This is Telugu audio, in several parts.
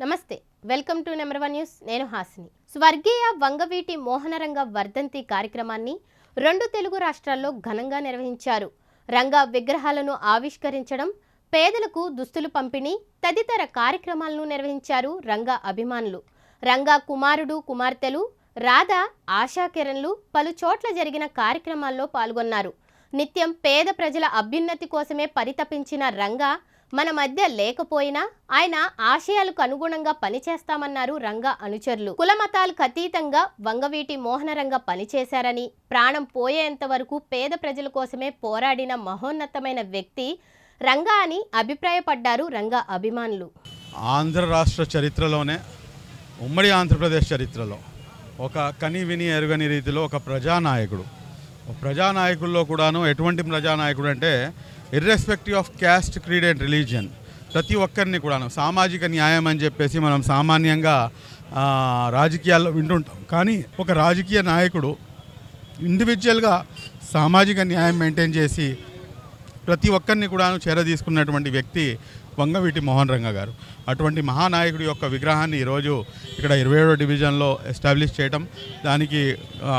నమస్తే వెల్కమ్ టు నెంబర్ 1 న్యూస్ నేను హాసిని స్వర్గీయ వంగవీటి మోహనరంగ వర్ధంతి కార్యక్రమాన్ని రెండు తెలుగు రాష్ట్రాల్లో ఘనంగా నిర్వహించారు. రంగా విగ్రహాలను ఆవిష్కరించడం, పేదలకు దుస్తులు పంపిణీ తదితర కార్యక్రమాలను నిర్వహించారు రంగా అభిమానులు. రంగా కుమారుడు కుమార్తెలు రాధా ఆశా కిరణ్లు పలు చోట్ల జరిగిన కార్యక్రమాల్లో పాల్గొన్నారు. నిత్యం పేద ప్రజల అభ్యున్నతి కోసమే పరితపించిన రంగా మన మధ్య లేకపోయినా ఆయన ఆశయాలకు అనుగుణంగా పనిచేస్తామన్నారు రంగా అనుచరులు. కులమతాలకు అతీతంగా వంగవీటి మోహనరంగ పనిచేశారని, ప్రాణం పోయేంత వరకు పేద ప్రజల కోసమే పోరాడిన మహోన్నతమైన వ్యక్తి రంగా అని అభిప్రాయపడ్డారు రంగా అభిమానులు. ఆంధ్ర రాష్ట్ర చరిత్రలోనే, ఉమ్మడి ఆంధ్రప్రదేశ్ చరిత్రలో ఒక కని విని ఎరుగని రీతిలో ఒక ప్రజానాయకుడు. ప్రజానాయకుల్లో కూడాను ఎటువంటి ప్రజానాయకుడు అంటే irrespective of caste, creed and religion ప్రతి ఒక్కరిని కూడాను సామాజిక న్యాయం అని చెప్పేసి మనం సామాన్యంగా రాజకీయాల్లో వింటుంటాం. కానీ ఒక రాజకీయ నాయకుడు ఇండివిజువల్గా సామాజిక న్యాయం మెయింటైన్ చేసి ప్రతి ఒక్కరిని కూడాను చేరదీసుకున్నటువంటి వ్యక్తి వంగవీటి మోహనరంగ గారు. అటువంటి మహానాయకుడి యొక్క విగ్రహాన్ని ఈరోజు ఇక్కడ 27వ డివిజన్లో ఎస్టాబ్లిష్ చేయటం, దానికి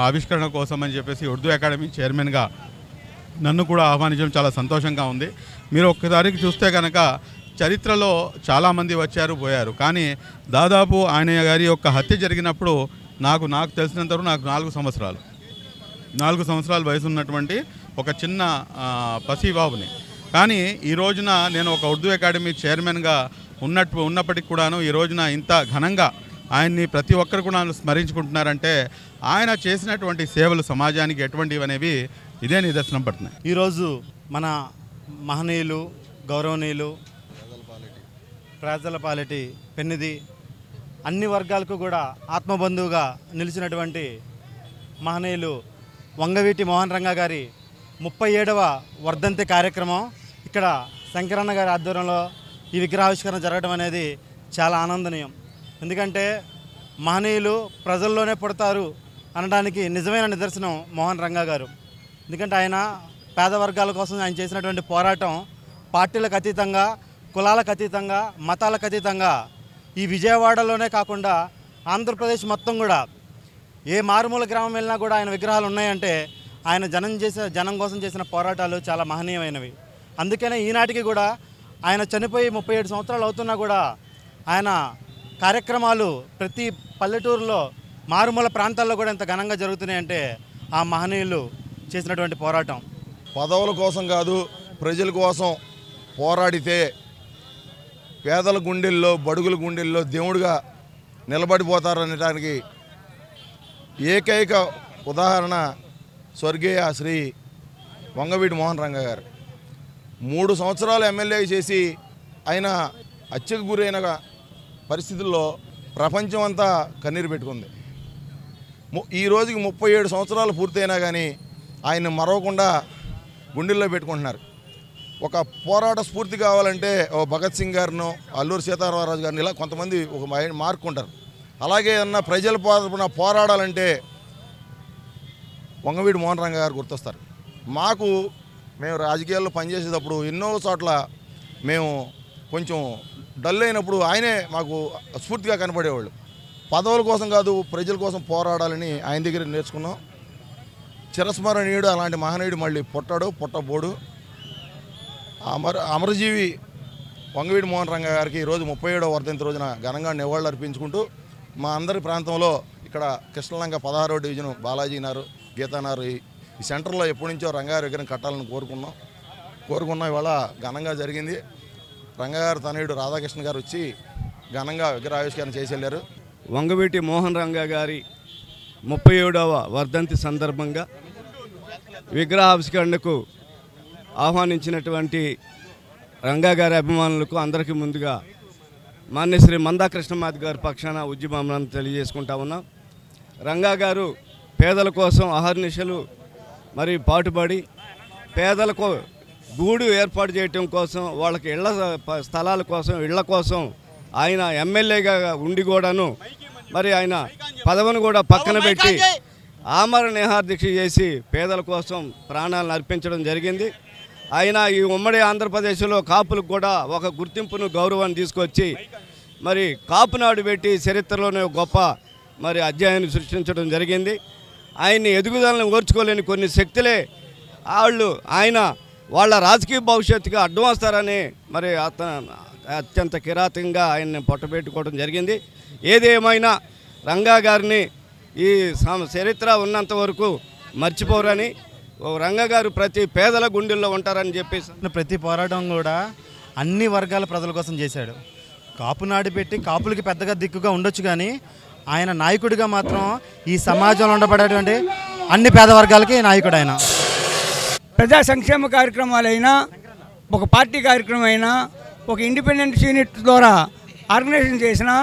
ఆవిష్కరణ కోసం అని చెప్పేసి ఉర్దూ అకాడమీ చైర్మన్గా నన్ను కూడా ఆహ్వానించడం చాలా సంతోషంగా ఉంది. మీరు ఒక్కసారికి చూస్తే కనుక చరిత్రలో చాలామంది వచ్చారు పోయారు, కానీ దాదాపు ఆయన గారి యొక్క హత్య జరిగినప్పుడు నాకు తెలిసినంతవరకు నాకు 4 సంవత్సరాల వయసు ఉన్నటువంటి ఒక చిన్న పసిబాబుని. కానీ ఈ రోజున నేను ఒక ఉర్దూ అకాడమీ చైర్మన్గా ఉన్నప్పటికీ కూడాను ఈ రోజున ఇంత ఘనంగా ఆయన్ని ప్రతి ఒక్కరు కూడా స్మరించుకుంటున్నారంటే ఆయన చేసినటువంటి సేవలు సమాజానికి ఎటువంటివి అనేవి ఇదే నిదర్శనం పడుతున్నాయి. ఈరోజు మన మహనీయులు, గౌరవనీయులు, ప్రజలపాలిటి పెన్నిది అన్ని వర్గాలకు కూడా ఆత్మబంధువుగా నిలిచినటువంటి మహనీయులు వంగవీటి మోహనరంగ గారి 37వ వర్ధంతి కార్యక్రమం ఇక్కడ శంకరన్న గారి ఆధ్వర్యంలో ఈ విగ్రహావిష్కరణ జరగడం అనేది చాలా ఆనందనీయం. ఎందుకంటే మహనీయులు ప్రజల్లోనే పుడతారు అనడానికి నిజమైన నిదర్శనం మోహనరంగ గారు. ఎందుకంటే ఆయన పేద వర్గాల కోసం ఆయన చేసినటువంటి పోరాటం పార్టీలకు అతీతంగా, కులాలకు అతీతంగా, మతాలకు అతీతంగా ఈ విజయవాడలోనే కాకుండా ఆంధ్రప్రదేశ్ మొత్తం కూడా ఏ మారుమూల గ్రామం వెళ్ళినా కూడా ఆయన విగ్రహాలు ఉన్నాయంటే ఆయన జనం కోసం చేసిన పోరాటాలు చాలా మహనీయమైనవి. అందుకనే ఈనాటికి కూడా ఆయన చనిపోయి 37 సంవత్సరాలు అవుతున్నా కూడా ఆయన కార్యక్రమాలు ప్రతి పల్లెటూరులో, మారుమూల ప్రాంతాల్లో కూడా ఎంత ఘనంగా జరుగుతున్నాయంటే ఆ మహనీయులు చేసినటువంటి పోరాటం. పదవుల కోసం కాదు, ప్రజల కోసం పోరాడితే పేదల గుండెల్లో, బడుగుల గుండెల్లో దేవుడిగా నిలబడిపోతారనడానికి ఏకైక ఉదాహరణ స్వర్గీయ శ్రీ వంగవీటి మోహనరంగ గారు. 3 సంవత్సరాలు ఎమ్మెల్యే చేసి ఆయన హత్యకు గురైన పరిస్థితుల్లో ప్రపంచం అంతా కన్నీరు పెట్టుకుంది. ఈ రోజుకి 37 సంవత్సరాలు పూర్తయినా కానీ ఆయన మరవకుండా గుండెల్లో పెట్టుకుంటున్నారు. ఒక పోరాట స్ఫూర్తి కావాలంటే ఓ భగత్ సింగ్ గారిను, అల్లూరి సీతారామరాజు గారిని ఇలా కొంతమంది ఒక మార్క్ ఉంటారు. అలాగే ఏమన్నా ప్రజల పోరాడాలంటే వంగవీటి మోహనరంగ గారు గుర్తొస్తారు. మేము రాజకీయాల్లో పనిచేసేటప్పుడు ఎన్నో చోట్ల మేము కొంచెం డల్ అయినప్పుడు ఆయనే మాకు స్ఫూర్తిగా కనపడేవాళ్ళు. పదవుల కోసం కాదు, ప్రజల కోసం పోరాడాలని ఆయన దగ్గర నేర్చుకున్నాం. చిరస్మరణీయుడు అలాంటి మహనీయుడు మళ్ళీ పుట్టబోడు. అమరజీవి వంగవీటి మోహనరంగ గారికి ఈరోజు 37వ వర్ధంతి రోజున ఘనంగా నివాళులు అర్పించుకుంటూ మా అందరి ప్రాంతంలో ఇక్కడ కృష్ణలంక 16వ డివిజను బాలాజీనారు, గీతానారు ఈ సెంటర్లో ఎప్పటి నుంచో రంగాగారి విగ్రహం కట్టాలని కోరుకున్నాం. ఇవాళ ఘనంగా జరిగింది. రంగాగారి తనయుడు రాధాకృష్ణ గారు వచ్చి ఘనంగా విగ్రహావిష్కరణ చేసి వెళ్ళారు. వంగవీటి మోహనరంగ గారి 37వ వర్ధంతి సందర్భంగా విగ్రహావిష్కరణకు ఆహ్వానించినటువంటి రంగా గారి అభిమానులకు అందరికీ ముందుగా మాన్యశ్రీ మందా కృష్ణమాది గారి పక్షాన ఉద్యమాలను తెలియజేసుకుంటా ఉన్నాం. రంగా గారు పేదల కోసం అహర్నిశలు మరి పాటుపడి పేదలకు గూడు ఏర్పాటు చేయటం కోసం, వాళ్ళకి స్థలాల కోసం, ఇళ్ల కోసం ఆయన ఎమ్మెల్యేగా ఉండి కూడాను మరి ఆయన పదవిని కూడా పక్కన పెట్టి ఆమర నిహారదీక్ష చేసి పేదల కోసం ప్రాణాలను అర్పించడం జరిగింది. ఆయన ఈ ఉమ్మడి ఆంధ్రప్రదేశ్లో కాపులకు కూడా ఒక గుర్తింపును, గౌరవాన్ని తీసుకొచ్చి మరి కాపునాడు పెట్టి చరిత్రలోనే ఒక గొప్ప మరి అధ్యాయాన్ని సృష్టించడం జరిగింది. ఆయన్ని ఎదుగుదలను ఓర్చుకోలేని కొన్ని శక్తులే వాళ్ళ రాజకీయ భవిష్యత్తుకి అడ్డం వస్తారని మరి అత్యంత కిరాతకంగా ఆయన్ని పొట్టబెట్టుకోవడం జరిగింది. ఏదేమైనా రంగా గారిని ఈ చరిత్ర ఉన్నంత వరకు మర్చిపోరని, రంగా గారు ప్రతి పేదల గుండెల్లో ఉంటారని చెప్పేసి ప్రతి పోరాటం కూడా అన్ని వర్గాల ప్రజల కోసం చేశాడు. కాపునాడు పెట్టి కాపులకి పెద్దగా దిక్కుగా ఉండొచ్చు, కానీ ఆయన నాయకుడిగా మాత్రం ఈ సమాజంలో ఉండబడేటువంటి అన్ని పేద వర్గాలకి నాయకుడు ఆయన. ప్రజా సంక్షేమ కార్యక్రమాలైనా, ఒక పార్టీ కార్యక్రమం అయినా, ఒక ఇండిపెండెంట్ యూనిట్ ద్వారా ఆర్గనైజేషన్ చేసినా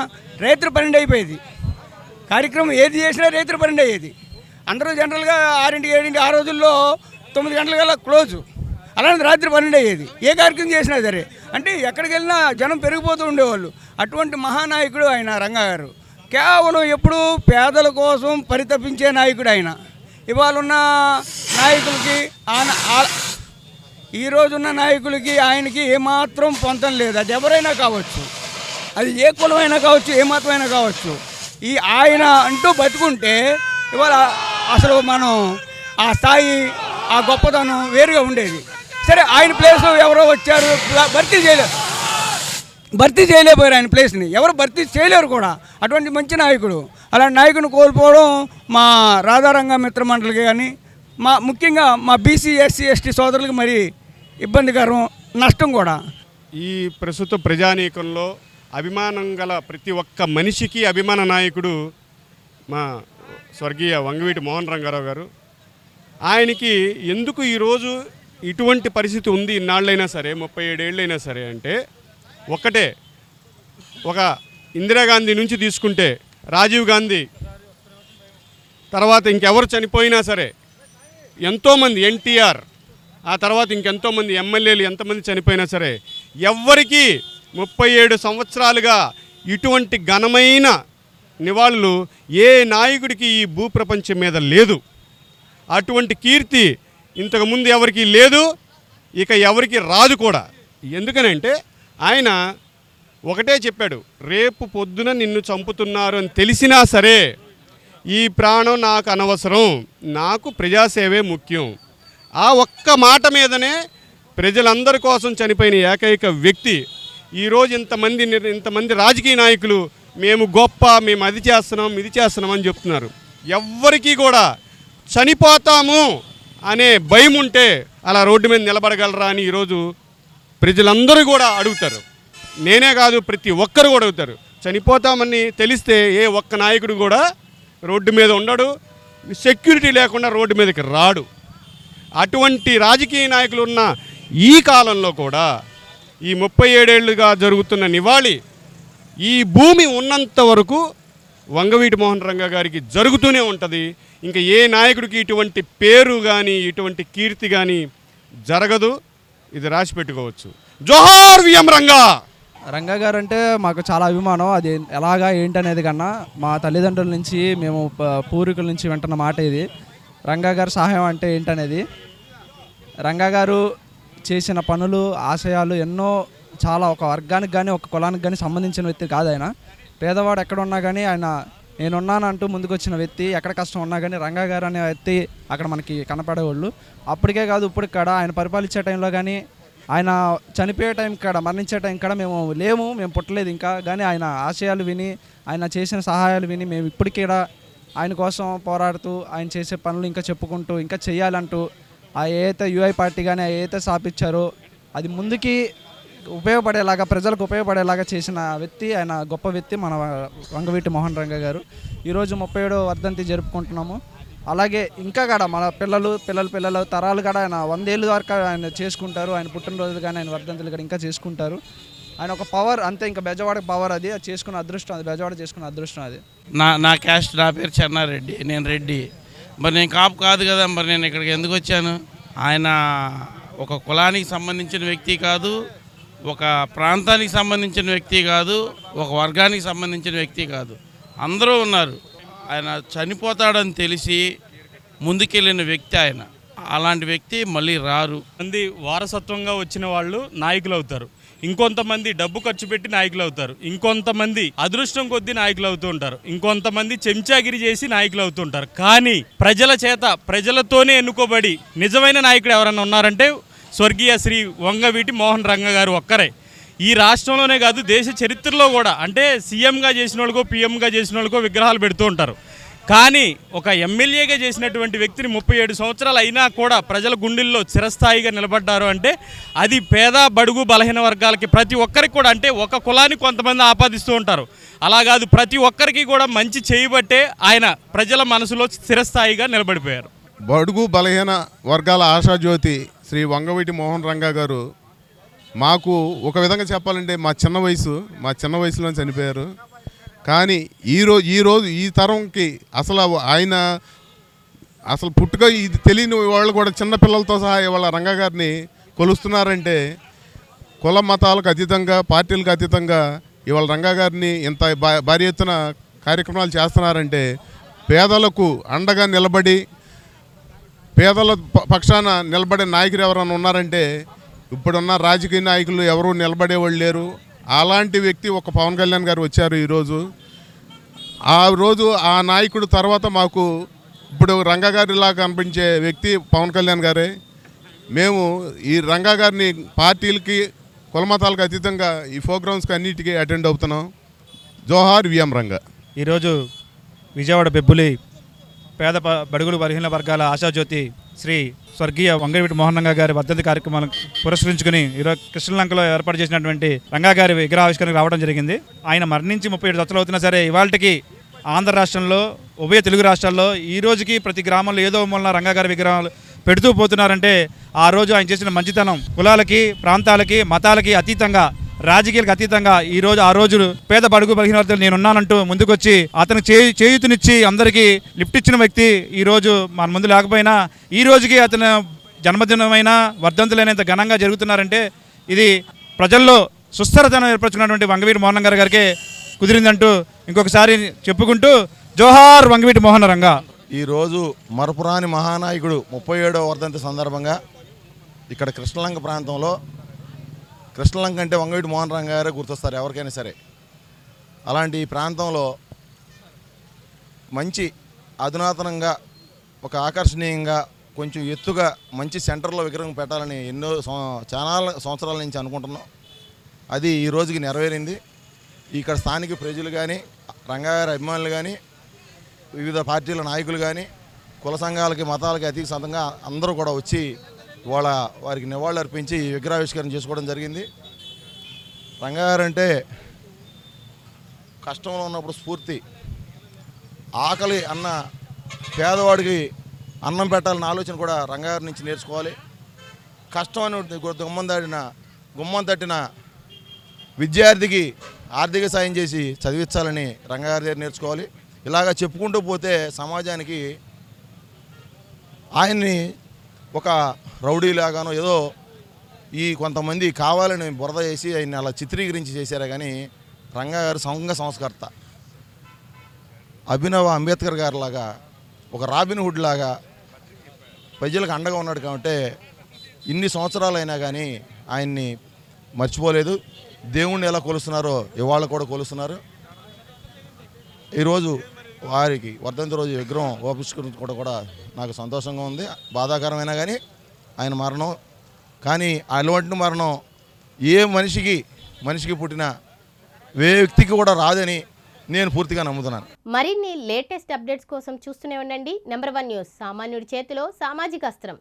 రైతుల పన్నెండు అయిపోయేది. కార్యక్రమం ఏది చేసినా రైతుల పన్నెండు అయ్యేది. అందరూ జనరల్గా 6, 7 ఆ రోజుల్లో 9 గంటలకల్లా క్లోజు. అలాంటి రాత్రి 12 అయ్యేది. ఏ కార్యక్రమం చేసినా సరే, అంటే ఎక్కడికి వెళ్ళినా జనం పెరిగిపోతూ ఉండేవాళ్ళు. అటువంటి మహానాయకుడు ఆయన రంగా గారు. కేవలం ఎప్పుడు పేదల కోసం పరితపించే నాయకుడు ఆయన. ఇవాళ ఉన్న నాయకులకి ఈరోజున్న నాయకులకి ఆయనకి ఏమాత్రం పొంతం లేదు. అది ఎవరైనా కావచ్చు, అది ఏ కులమైనా కావచ్చు, ఏ మతమైనా కావచ్చు. ఆయన అంటూ బతుకుంటే ఇవాళ అసలు మనం ఆ స్థాయి, ఆ గొప్పతనం వేరుగా ఉండేది. సరే, ఆయన ప్లేస్ ఎవరో వచ్చారు, భర్తీ చేయలేకపోయారు. ఆయన ప్లేస్ని ఎవరు భర్తీ చేయలేరు కూడా. అటువంటి మంచి నాయకుడు. అలాంటి నాయకుని కోల్పోవడం మా రాధారంగ మిత్ర మండలికి కానీ, ముఖ్యంగా మా బీసీ, ఎస్సీ, ఎస్టీ సోదరులకు మరి ఇబ్బందికరం, నష్టం కూడా. ఈ ప్రస్తుత ప్రజానీకంలో అభిమానం గల ప్రతి ఒక్క మనిషికి అభిమాన నాయకుడు మా స్వర్గీయ వంగవీటి మోహన్ రంగారావు గారు. ఆయనకి ఎందుకు ఈరోజు ఇటువంటి పరిస్థితి ఉంది ఇన్నాళ్ళైనా సరే, 37 ఏళ్ళైనా సరే అంటే ఒక్కటే, ఒక ఇందిరాగాంధీ నుంచి తీసుకుంటే రాజీవ్ గాంధీ తర్వాత ఇంకెవరు చనిపోయినా సరే, ఎంతోమంది ఎన్టీఆర్, ఆ తర్వాత ఇంకెంతోమంది ఎమ్మెల్యేలు ఎంతమంది చనిపోయినా సరే, ఎవ్వరికీ 37 సంవత్సరాలుగా ఇటువంటి ఘనమైన నివాళులు ఏ నాయకుడికి ఈ భూప్రపంచం మీద లేదు. అటువంటి కీర్తి ఇంతకుముందు ఎవరికి లేదు, ఇక ఎవరికి రాదు కూడా. ఎందుకనంటే ఆయన ఒకటే చెప్పాడు, రేపు పొద్దున నిన్ను చంపుతున్నారు అని తెలిసినా సరే ఈ ప్రాణం నాకు అనవసరం, నాకు ప్రజాసేవే ముఖ్యం. ఆ ఒక్క మాట మీదనే ప్రజలందరి కోసం చనిపోయిన ఏకైక వ్యక్తి. ఈరోజు ఇంతమంది రాజకీయ నాయకులు మేము గొప్ప, మేము అది చేస్తున్నాం, ఇది చేస్తున్నాం అని చెప్తున్నారు. ఎవ్వరికీ కూడా చనిపోతాము అనే భయం ఉంటే అలా రోడ్డు మీద నిలబడగలరా అని ఈరోజు ప్రజలందరూ కూడా అడుగుతారు. నేనే కాదు, ప్రతి ఒక్కరు కూడా అడుగుతారు. చనిపోతామని తెలిస్తే ఏ ఒక్క నాయకుడు కూడా రోడ్డు మీద ఉండడు, సెక్యూరిటీ లేకుండా రోడ్డు మీదకి రాడు. అటువంటి రాజకీయ నాయకులు ఉన్న ఈ కాలంలో కూడా ఈ 37 ఏళ్ళుగా జరుగుతున్న నివాళి ఈ భూమి ఉన్నంత వరకు వంగవీటి మోహన్ రంగా గారికి జరుగుతూనే ఉంటుంది. ఇంకా ఏ నాయకుడికి ఇటువంటి పేరు కానీ ఇటువంటి కీర్తి కానీ జరగదు. ఇది రాసి పెట్టుకోవచ్చు. జోహార్ విఎం రంగా. రంగా గారు అంటే మాకు చాలా అభిమానం. అది ఎలాగా ఏంటనేది కన్నా మా తల్లిదండ్రుల నుంచి, మేము పూర్వీకుల నుంచి వింటున్న మాట ఇది. రంగా గారి సహాయం అంటే ఏంటనేది, రంగా గారు చేసిన పనులు, ఆశయాలు ఎన్నో, చాలా ఒక వర్గానికి కానీ ఒక కులానికి కానీ సంబంధించిన వ్యక్తి కాదు ఆయన. పేదవాడు ఎక్కడ ఉన్నా కానీ ఆయన నేనున్నానంటూ ముందుకు వచ్చిన వ్యక్తి. ఎక్కడ కష్టం ఉన్నా కానీ రంగా గారు అనే వ్యక్తి అక్కడ మనకి కనపడేవాళ్ళు. అప్పటికే కాదు, ఇప్పుడు ఇక్కడ ఆయన పరిపాలించే టైంలో కానీ, ఆయన చనిపోయే టైం కాడ, మరణించే టైం కాడ మేము పుట్టలేదు ఇంకా, కానీ ఆయన ఆశయాలు విని, ఆయన చేసిన సహాయాలు విని మేము ఇప్పటికీ ఆయన కోసం పోరాడుతూ, ఆయన చేసే పనులు ఇంకా చెప్పుకుంటూ, ఇంకా చెయ్యాలంటూ, ఆ ఏదైతే యూఐ పార్టీ కానీ ఏదైతే స్థాపించారో అది ముందుకి ఉపయోగపడేలాగా, ప్రజలకు ఉపయోగపడేలాగా చేసిన వ్యక్తి ఆయన, గొప్ప వ్యక్తి మన వంగవీటి మోహన్ రంగా గారు. ఈరోజు 37వ వర్ధంతి జరుపుకుంటున్నాము. అలాగే ఇంకా కూడా మన పిల్లలు తరాలు కూడా ఆయన 100 ఏళ్ళ వరకు ఆయన చేసుకుంటారు. ఆయన పుట్టినరోజులు కానీ ఆయన వర్ధంతులు కూడా ఇంకా చేసుకుంటారు. ఆయన ఒక పవర్ అంతే, ఇంకా బెజవాడ పవర్ అది చేసుకున్న అదృష్టం, అది బెజవాడ చేసుకున్న అదృష్టం అది. నా క్యాస్ట్, నా పేరు చెన్నారెడ్డి, నేను రెడ్డి. మరి నేను కాపు కాదు కదా, మరి నేను ఇక్కడికి ఎందుకు వచ్చాను? ఆయన ఒక కులానికి సంబంధించిన వ్యక్తి కాదు, ఒక ప్రాంతానికి సంబంధించిన వ్యక్తి కాదు, ఒక వర్గానికి సంబంధించిన వ్యక్తి కాదు, అందరూ ఉన్నారు. ఆయన చనిపోతాడని తెలిసి ముందుకెళ్ళిన వ్యక్తి ఆయన. అలాంటి వ్యక్తి మళ్ళీ రారు. మంది వారసత్వంగా వచ్చిన వాళ్ళు నాయకులు అవుతారు. ఇంకొంతమంది డబ్బు ఖర్చు పెట్టి నాయకులు అవుతారు, ఇంకొంతమంది అదృష్టం కొద్దీ నాయకులు అవుతూ ఉంటారు, ఇంకొంతమంది చెంచాగిరి చేసి నాయకులు అవుతూ ఉంటారు. కానీ ప్రజల చేత ప్రజలతోనే ఎన్నుకోబడి నిజమైన నాయకుడు ఎవరన్నా ఉన్నారంటే స్వర్గీయ శ్రీ వంగవీటి మోహన్ రంగా గారు ఒక్కరే. ఈ రాష్ట్రంలోనే కాదు, దేశ చరిత్రలో కూడా. అంటే సీఎంగా చేసిన వాళ్ళకో పీఎంగా చేసిన వాళ్ళకో విగ్రహాలు పెడుతూ ఉంటారు, కానీ ఒక ఎమ్మెల్యేగా చేసినటువంటి వ్యక్తిని 37 సంవత్సరాలు అయినా కూడా ప్రజల గుండెల్లో చిరస్థాయిగా నిలబడ్డారు అంటే అది పేద బడుగు బలహీన వర్గాలకి ప్రతి ఒక్కరికి కూడా, అంటే ఒక కులానికి కొంతమంది ఆపాదిస్తూ ఉంటారు, అలా కాదు, ప్రతి ఒక్కరికి కూడా మంచి చేయబట్టే ఆయన ప్రజల మనసులో చిరస్థాయిగా నిలబడిపోయారు. బడుగు బలహీన వర్గాల ఆశాజ్యోతి శ్రీ వంగవీటి మోహన్ రంగా గారు మాకు ఒక విధంగా చెప్పాలంటే మా చిన్న వయసులో చనిపోయారు. కానీ ఈరోజు ఈ తరంకి అసలు పుట్టుక ఇది తెలియని వాళ్ళు కూడా చిన్నపిల్లలతో సహా ఇవాళ రంగా గారిని కొలుస్తున్నారంటే కుల మతాలకు అతీతంగా, పార్టీలకు అతీతంగా ఇవాళ రంగా గారిని ఇంత భారీ ఎత్తున కార్యక్రమాలు చేస్తున్నారంటే పేదలకు అండగా నిలబడి పేదల పక్షాన నిలబడే నాయకులు ఎవరైనా ఉన్నారంటే ఇప్పుడున్న రాజకీయ నాయకులు ఎవరూ నిలబడేవాళ్ళు లేరు. అలాంటి వ్యక్తి ఒక పవన్ కళ్యాణ్ గారు వచ్చారు ఈరోజు. ఆ రోజు ఆ నాయకుడు తర్వాత మాకు ఇప్పుడు రంగా గారిలా కనిపించే వ్యక్తి పవన్ కళ్యాణ్ గారే. మేము ఈ రంగా గారిని పార్టీలకి కులమతాలకు అతీతంగా ఈ ప్రోగ్రామ్స్కి అన్నిటికీ అటెండ్ అవుతున్నాం. జోహార్ విఎం రంగా. ఈరోజు విజయవాడ బెబ్బులి పేద బడుగులు బలహీన వర్గాల ఆశాజ్యోతి శ్రీ స్వర్గీయ వంగవీటి మోహన్ రంగా గారి వర్ధంతి కార్యక్రమాలను పురస్కరించుకుని ఈరోజు కృష్ణలంకలో ఏర్పాటు చేసినటువంటి రంగా గారి విగ్రహావిష్కరణకు రావడం జరిగింది. ఆయన మరణించి 37 సంవత్సరాలు అవుతున్నా సరే ఇవాళకి ఆంధ్ర రాష్ట్రంలో, ఉభయ తెలుగు రాష్ట్రాల్లో ఈ రోజుకి ప్రతి గ్రామంలో ఏదో మూలన రంగా గారి విగ్రహాలు పెడుతూ పోతున్నారంటే ఆ రోజు ఆయన చేసిన మంచితనం కులాలకి, ప్రాంతాలకి, మతాలకి అతీతంగా, రాజకీయాలకు అతీతంగా ఆ రోజు పేద బడుగు బలహీన వర్గాలు నేనున్నానంటూ ముందుకొచ్చి అతనికి చేయూతనిచ్చి అందరికీ లిఫ్ట్ ఇచ్చిన వ్యక్తి ఈ రోజు మన ముందు లేకపోయినా ఈ రోజుకి అతను జన్మదినమైన వర్ధంతులైనంత ఘనంగా జరుగుతున్నారంటే ఇది ప్రజల్లో సుస్థిరతను ఏర్పరచుకున్నటువంటి వంగవీటి మోహన్ రంగా గారికి కుదిరిందంటూ ఇంకొకసారి చెప్పుకుంటూ జోహార్ వంగవీటి మోహన్ రంగా. ఈరోజు మరపురాని మహానాయకుడు 37వ వర్ధంతి సందర్భంగా ఇక్కడ కృష్ణలంక ప్రాంతంలో, కృష్ణలంక అంటే వంగవీటి మోహన్ రంగా గారే గుర్తొస్తారు ఎవరికైనా సరే. అలాంటి ఈ ప్రాంతంలో మంచి అధునాతనంగా, ఒక ఆకర్షణీయంగా, కొంచెం ఎత్తుగా మంచి సెంటర్లో విగ్రహం పెట్టాలని చాలా సంవత్సరాల నుంచి అనుకుంటున్నాం. అది ఈ రోజుకి నెరవేరింది. ఇక్కడ స్థానిక ప్రజలు కానీ, రంగా గారి అభిమానులు కానీ, వివిధ పార్టీల నాయకులు కానీ, కుల సంఘాలకి, మతాలకి అతీతంగా అందరూ కూడా వచ్చి వారికి నివాళులు అర్పించి విగ్రహావిష్కరణ చేసుకోవడం జరిగింది. రంగా గారు అంటే కష్టంలో ఉన్నప్పుడు స్ఫూర్తి, ఆకలి అన్న పేదవాడికి అన్నం పెట్టాలన్న ఆలోచన కూడా రంగా గారి నుంచి నేర్చుకోవాలి. కష్టం అని గుమ్మం తట్టిన విద్యార్థికి ఆర్థిక సాయం చేసి చదివించాలని రంగా గారి దగ్గర నేర్చుకోవాలి. ఇలాగా చెప్పుకుంటూ పోతే సమాజానికి ఆయన్ని ఒక రౌడీలాగానో ఏదో ఈ కొంతమంది కావాలని బురద చేసి ఆయన్ని అలా చిత్రీకరించి చేశారే కానీ రంగా గారు సంఘ సంస్కర్త, అభినవ అంబేద్కర్ గారు లాగా, ఒక రాబిన్ హుడ్ లాగా ప్రజలకు అండగా ఉన్నాడు. కాబట్టి ఇన్ని సంవత్సరాలైనా కానీ ఆయన్ని మర్చిపోలేదు. దేవుణ్ణి ఎలా కొలుస్తున్నారో ఇవాళ కూడా కొలుస్తున్నారు. ఈరోజు వారికి వర్ధంతి రోజు విగ్రహం ఓపించుకుని కూడా నాకు సంతోషంగా ఉంది. బాధాకరమైనా కానీ ఆయన మరణం, కానీ అటువంటి మరణం ఏ మనిషికి పుట్టిన వ్యక్తికి కూడా రాదని నేను పూర్తిగా నమ్ముతున్నాను. మరిన్ని లేటెస్ట్ అప్డేట్స్ కోసం చూస్తూనే ఉండండి నెంబర్ 1 న్యూస్. సామాన్యుడి చేతిలో సామాజిక అస్త్రం.